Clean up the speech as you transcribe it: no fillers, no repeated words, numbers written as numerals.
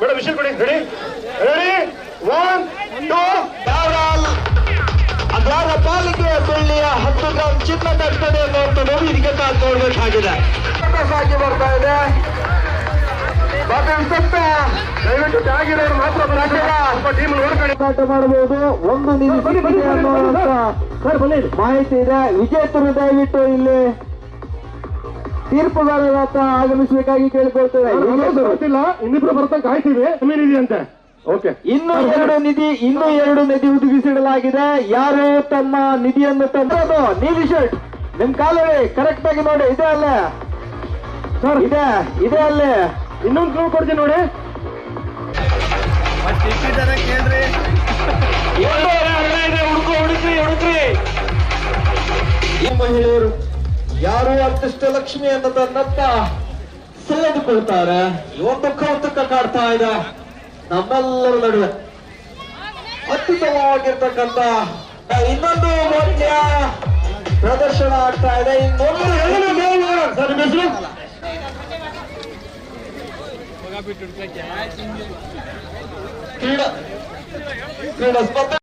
Madam ವಿಷಯ ಕೊಡಿ. Ready ready 1 2 ದ್ವಾರ ಪಾಲಿಕೆಯ ಬೆಳ್ಳಿಯ 10 ಗ್ರಾಂ ಚಿನ್ನ ತಟ್ಟದೆ ಅನ್ನುವಂಥ ನೋಡಿ ಇದಕ್ಕೆ ಕಾದು ನೋಡ್ಬೇಕಾಗಿದೆ. ಸಾಗಿ ಬರ್ತಾ ಇದೆ. ದಯವಿಟ್ಟು ಕೆಳಗಿರೋರು ಮಾತ್ರ ಟೀಮ್ ನೋಡ್ಕೊಂಡು ಆಟ ಮಾಡಬಹುದು. ಒಂದು ನಿಧಿ ಮಾಹಿತಿ ಇದೆ. ವಿಜೇತರು ದಯವಿಟ್ಟು ಇಲ್ಲಿ ತೀರ್ಪುಗಾರರ ಹತ್ರ ಆಗಮಿಸಬೇಕಾಗಿ ಕೇಳಿಕೊಳ್ತೇವೆ. ಗೊತ್ತಿಲ್ಲ, ಇನ್ನಿಬ್ರು ಬರ್ತಾ ಕಾಯ್ತೀವಿ. ಇದೆಯಂತೆ. ಓಕೆ, ಇನ್ನೂ ಎರಡು ನಿಧಿ ಒದಗಿಸಿಡಲಾಗಿದೆ. ಯಾರು ತಮ್ಮ ನಿಧಿಯನ್ನು ತಂದದ್ದು ನೀಲಿ ಶರ್ಟ್ ನಿಮ್ ಕಾಲವೇ ಕರೆಕ್ಟ್ ಆಗಿ ನೋಡಿ. ಇದೆ ಅಲ್ಲೇ ಸರ್, ಇದೆ ಅಲ್ಲೇ. ಇನ್ನೊಂದು ಕ್ಲೂ ಕೊಡ್ತೀನಿ ನೋಡಿ. ಹುಡುಕ್ರಿ. ಈ ಮಹಿಳೆಯರು ಯಾರು ಅದೃಷ್ಟಲಕ್ಷ್ಮಿಯನ್ನು ತನ್ನತ್ತ ಸೆಳೆದುಕೊಳ್ತಾರೆ. ಈ ಒಂದು ಕೌತುಕ ಕಾಡ್ತಾ ಇದೆ ನಮ್ಮೆಲ್ಲರ ನಡುವೆ. ಅತ್ಯುತ್ತಮವಾಗಿರ್ತಕ್ಕಂಥ ಇನ್ನೊಂದು ಮೌಲ್ಯ ಪ್ರದರ್ಶನ ಆಗ್ತಾ ಇದೆ. ಕ್ರೀಡಾ ಸ್ಪರ್ಧೆ